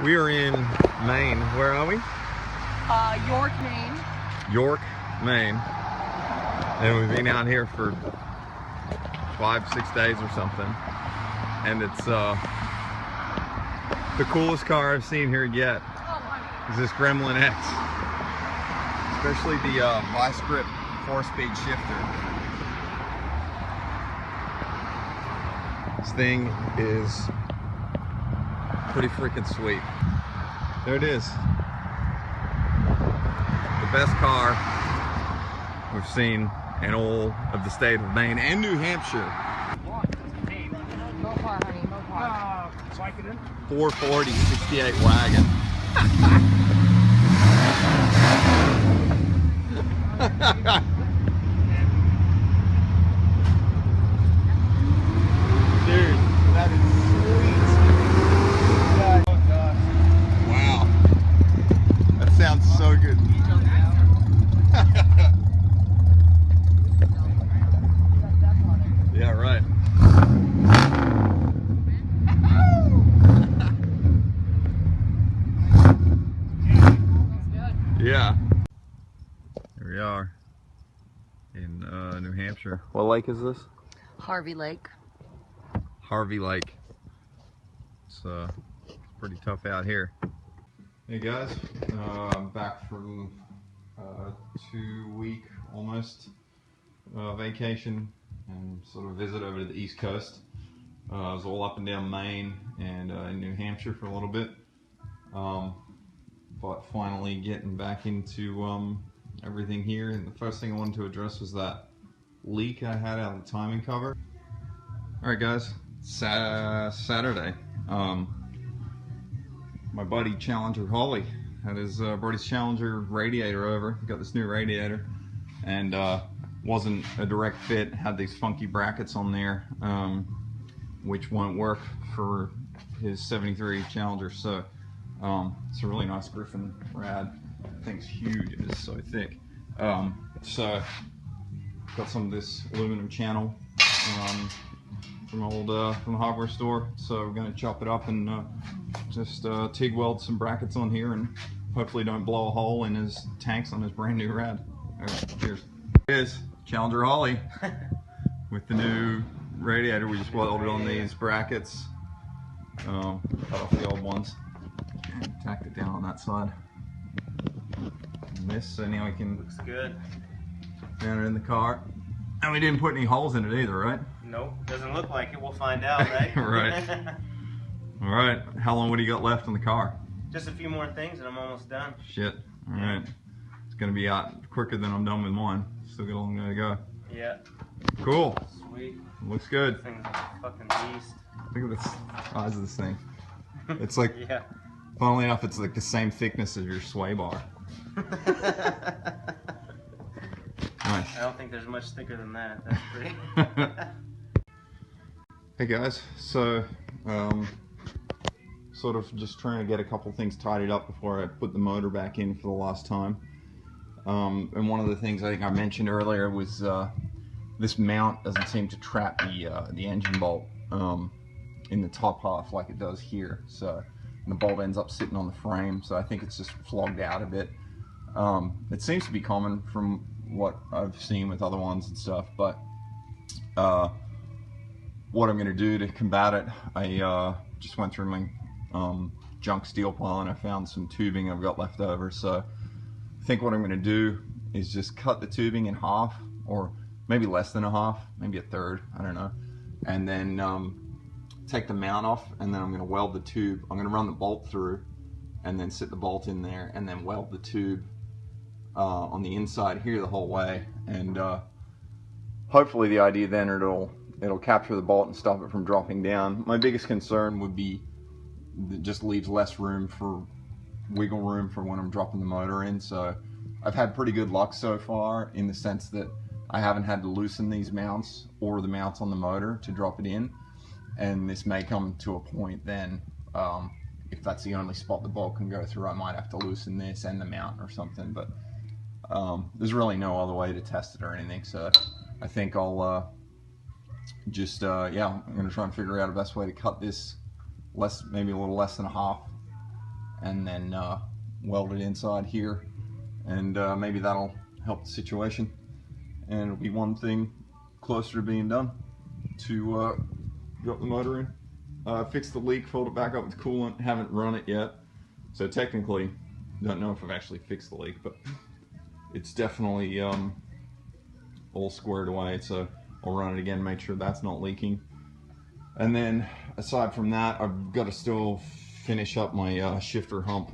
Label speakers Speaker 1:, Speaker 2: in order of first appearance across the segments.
Speaker 1: We are in Maine. Where are we?
Speaker 2: York, Maine.
Speaker 1: York, Maine. And we've been out here for 5-6 days or something. And it's the coolest car I've seen here yet. Is this Gremlin X. Especially the vice grip 4-speed shifter. This thing is pretty freaking sweet. There it is. The best car we've seen in all of the state of Maine and New Hampshire.
Speaker 2: Go far, honey, go far.
Speaker 1: 440 68 wagon. Dude, that is sweet. Oh gosh. Wow. That sounds so good. Yeah, right. Yeah. Here we are in New Hampshire. What lake is this?
Speaker 2: Harvey Lake.
Speaker 1: Harvey Lake. It's pretty tough out here. Hey guys, I'm back from 2-week almost vacation and sort of visit over to the East Coast. I was all up and down Maine and in New Hampshire for a little bit, but finally getting back into everything here. And the first thing I wanted to address was that leak I had out of the timing cover. Alright guys, Saturday, my buddy Challenger Holly had his brought his Challenger radiator over. Got this new radiator, and wasn't a direct fit. Had these funky brackets on there, which won't work for his '73 Challenger. So it's a really nice Griffin rad. The thing's huge. It is so thick. So got some of this aluminum channel from the hardware store. So we're gonna chop it up and just TIG weld some brackets on here, and hopefully don't blow a hole in his tanks on his brand new rad. All right, cheers. Here it is, Challenger Holly with the new radiator. We just welded on these brackets. Cut off the old ones and tacked it down on that side. And this, so now we can
Speaker 3: looks good.
Speaker 1: Mount it in the car. And we didn't put any holes in it either, right?
Speaker 3: Nope, doesn't look like it. We'll find out, right?
Speaker 1: Right. All right. How long would you got left on the car?
Speaker 3: Just a few more things and I'm almost done.
Speaker 1: Shit. All right. It's gonna be out quicker than I'm done with mine. Still got a long way to go.
Speaker 3: Yeah.
Speaker 1: Cool.
Speaker 3: Sweet.
Speaker 1: Looks good.
Speaker 3: This thing's a fucking beast.
Speaker 1: Look at the size of this thing. It's like,
Speaker 3: yeah.
Speaker 1: Funnily enough, it's like the same thickness as your sway bar. Nice.
Speaker 3: I don't think there's much thicker than that. That's pretty.
Speaker 1: Hey guys, so sort of just trying to get a couple things tidied up before I put the motor back in for the last time. And one of the things I think I mentioned earlier was this mount doesn't seem to trap the engine bolt in the top half like it does here. So the bolt ends up sitting on the frame. So I think it's just flogged out a bit. It seems to be common from what I've seen with other ones and stuff, but what I'm going to do to combat it, I just went through my junk steel pile and I found some tubing I've got left over. So I think what I'm going to do is just cut the tubing in half, or maybe less than a half, maybe a third, I don't know, and then take the mount off, and then I'm going to weld the tube. I'm going to run the bolt through and then sit the bolt in there and then weld the tube on the inside here the whole way, and hopefully the idea then it'll capture the bolt and stop it from dropping down. My biggest concern would be it just leaves less room for wiggle room for when I'm dropping the motor in. So I've had pretty good luck so far in the sense that I haven't had to loosen these mounts or the mounts on the motor to drop it in, and this may come to a point then if that's the only spot the bolt can go through, I might have to loosen this and the mount or something, but there's really no other way to test it or anything. So I think I'll yeah, I'm gonna try and figure out a best way to cut this maybe a little less than a half, and then weld it inside here, and maybe that'll help the situation, and it'll be one thing closer to being done to drop the motor in. Fix the leak, filled it back up with coolant, haven't run it yet, so technically don't know if I've actually fixed the leak, but it's definitely all squared away, so I'll run it again, make sure that's not leaking. And then aside from that, I've got to still finish up my shifter hump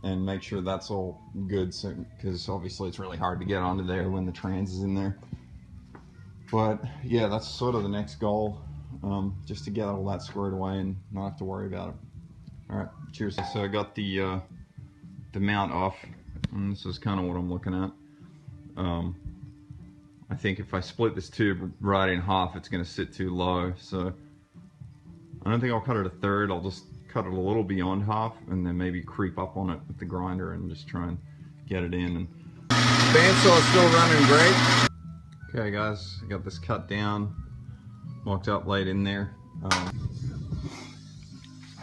Speaker 1: and make sure that's all good, so because obviously it's really hard to get onto there when the trans is in there. But yeah, that's sort of the next goal, just to get all that squared away and not have to worry about it. All right, cheers. So I got the mount off, and this is kind of what I'm looking at. I think if I split this tube right in half, it's going to sit too low, so I don't think I'll cut it a third. I'll just cut it a little beyond half and then maybe creep up on it with the grinder and just try and get it in. And bandsaw is still running great. Okay guys, I got this cut down, mocked up, laid in there. I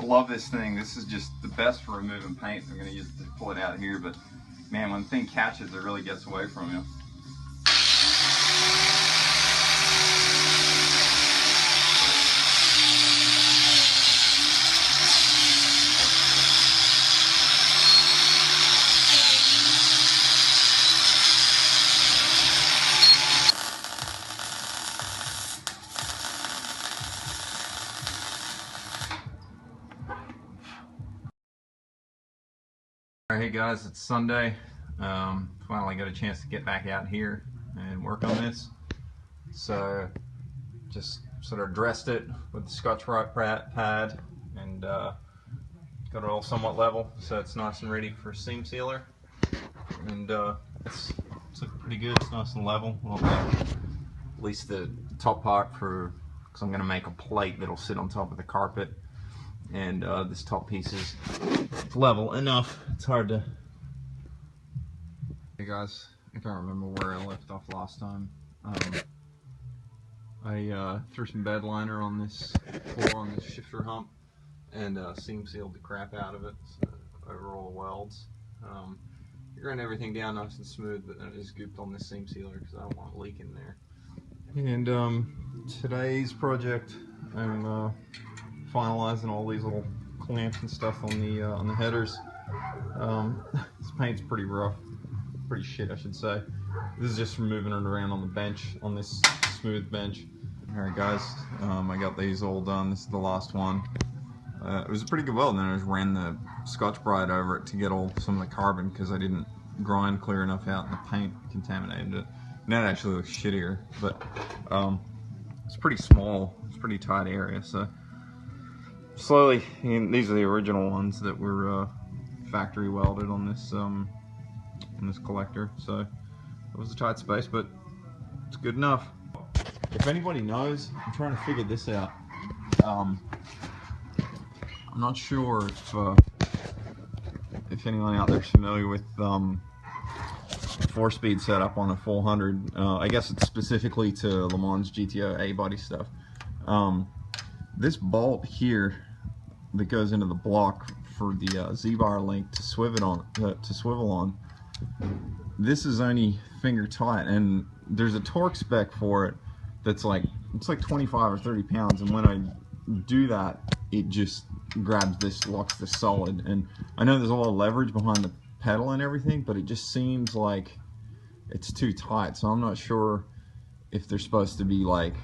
Speaker 1: love this thing. This is just the best for removing paint. I'm going to use it to pull it out here, but man, when the thing catches, it really gets away from you. Alright, hey guys, it's Sunday. Finally got a chance to get back out here and work on this. So just sort of dressed it with the Scotch-Brite pad and got it all somewhat level, so it's nice and ready for seam sealer. And it's looking pretty good. It's nice and level. Well, at least the top part, because I'm going to make a plate that'll sit on top of the carpet. And this top piece is level enough. It's hard to... Hey guys, I can't remember where I left off last time. I threw some bed liner on this floor, on this shifter hump, and seam sealed the crap out of it, so over all the welds. I ran everything down nice and smooth, but then it just gooped on this seam sealer because I don't want a leak in there. And today's project, I'm finalizing all these little clamps and stuff on the headers. This paint's pretty rough, pretty shit I should say. This is just from moving it around on the bench, on this smooth bench. Alright guys, I got these all done. This is the last one. It was a pretty good weld, and then I just ran the Scotch-Brite over it to get some of the carbon because I didn't grind clear enough out and the paint contaminated it. And that actually looks shittier, but it's pretty small, it's a pretty tight area, so slowly, and these are the original ones that were factory welded on this collector, so it was a tight space, but it's good enough. If anybody knows, I'm trying to figure this out. I'm not sure if anyone out there is familiar with 4-speed setup on a 400. I guess it's specifically to Le Mans GTO A body stuff. This bolt here that goes into the block for the Z-bar link to swivel on, this is only finger tight, and there's a torque spec for it that's like, it's like 25 or 30 pounds, and when I do that, it just grabs this, locks this solid. And I know there's a lot of leverage behind the pedal and everything, but it just seems like it's too tight, so I'm not sure if there's supposed to be like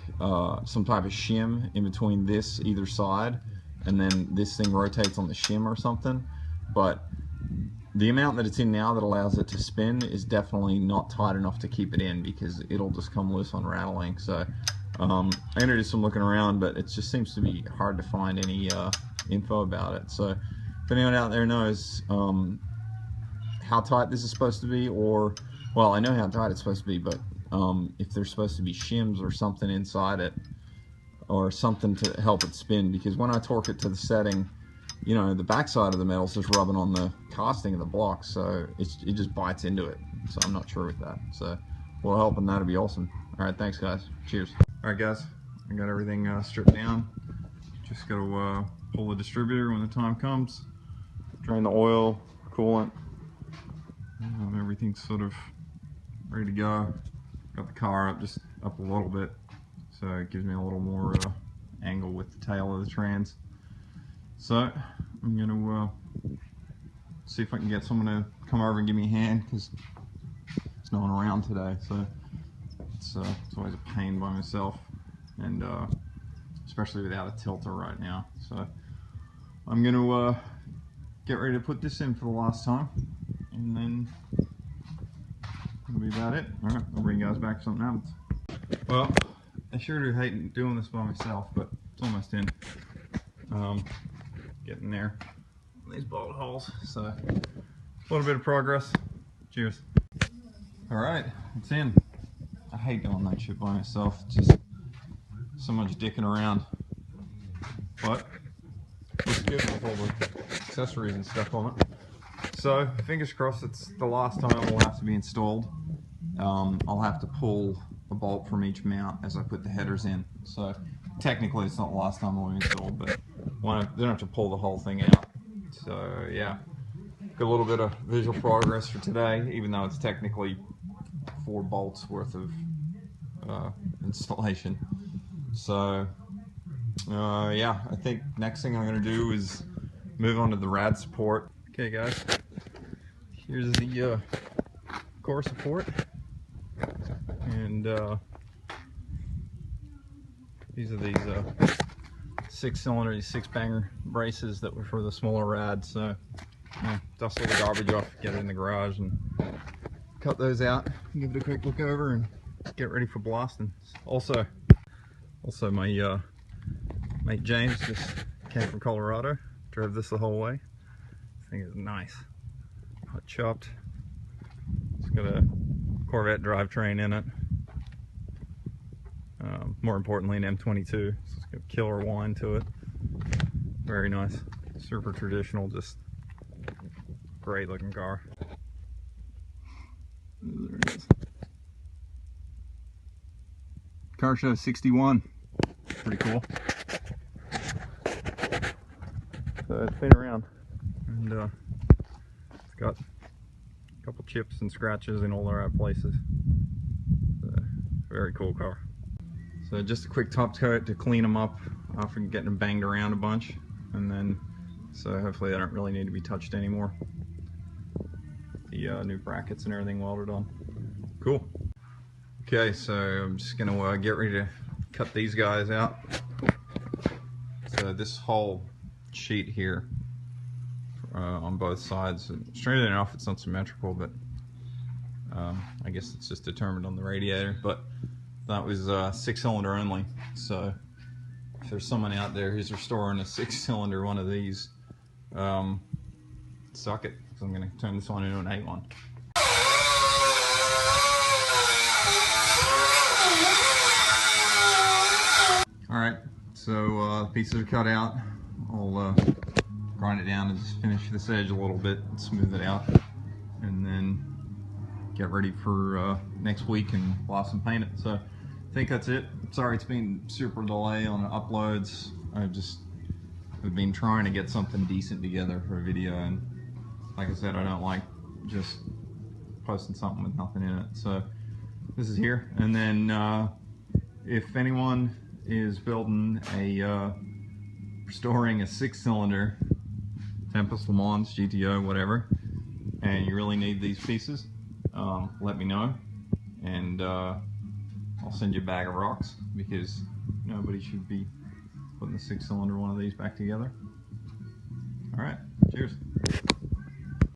Speaker 1: some type of shim in between this either side, and then this thing rotates on the shim or something. But the amount that it's in now that allows it to spin is definitely not tight enough to keep it in, because it'll just come loose on rattling. So I'm gonna do some looking around, but it just seems to be hard to find any info about it. So if anyone out there knows how tight this is supposed to be, or, well, I know how tight it's supposed to be, but if there's supposed to be shims or something inside it, or something to help it spin, because when I torque it to the setting, you know, the backside of the metal's just rubbing on the casting of the block, so it just bites into it. So I'm not sure with that. So we'll help, and that'd be awesome. All right, thanks guys. Cheers. All right guys, I got everything stripped down. Just got to pull the distributor when the time comes, drain the oil, coolant. Everything's sort of ready to go. Got the car up just up a little bit, so it gives me a little more angle with the tail of the trans. So I'm gonna see if I can get someone to come over and give me a hand, because there's no one around today. So it's always a pain by myself, and especially without a tilter right now. So I'm gonna get ready to put this in for the last time, and then that'll be about it. Alright, I'll bring you guys back if something happens. Well, I sure do hate doing this by myself, but it's almost in. Getting there. These bolt holes. So a little bit of progress. Cheers. Alright, it's in. I hate doing that shit by myself. Just so much dicking around. But it's good with all the accessories and stuff on it. So fingers crossed it's the last time it will have to be installed. I'll have to pull a bolt from each mount as I put the headers in. So technically it's not the last time it will be installed, but don't have to pull the whole thing out. So yeah, got a little bit of visual progress for today, even though it's technically 4 bolts worth of installation. So yeah, I think next thing I'm going to do is move on to the rad support. Okay guys, here's the core support, and these are these 6-cylinder, 6-banger braces that were for the smaller rad. So dust all the garbage off, get it in the garage, and cut those out, and give it a quick look over, and get ready for blasting. Also my mate James just came from Colorado, drove this the whole way. This thing is nice, hot chopped. It's got a Corvette drivetrain in it. More importantly, an M22. So it's got killer whine to it. Very nice, super traditional, just great looking car. There it is. Car show 61. Pretty cool. So it's been around, and it's got a couple chips and scratches in all the right places. Very cool car. So just a quick top coat to clean them up after getting them banged around a bunch, and then so hopefully they don't really need to be touched anymore. The new brackets and everything welded on. Cool. Okay, so I'm just gonna get ready to cut these guys out. So this whole sheet here on both sides, strangely enough it's not symmetrical, but I guess it's just determined on the radiator, but that was 6-cylinder only. So if there's someone out there who's restoring a 6-cylinder one of these, suck it, because I'm going to turn this one into an 8-1. Alright, so pieces are cut out. I'll grind it down and just finish this edge a little bit and smooth it out, and then get ready for next week and blast and paint it. So I think that's it. Sorry it's been super delay on uploads. I've been trying to get something decent together for a video, and like I said, I don't like just posting something with nothing in it. So this is here, and then if anyone is building restoring a 6-cylinder Tempest, Le Mans, GTO, whatever, and you really need these pieces, let me know, and I'll send you a bag of rocks, because nobody should be putting the 6-cylinder one of these back together. Alright, cheers.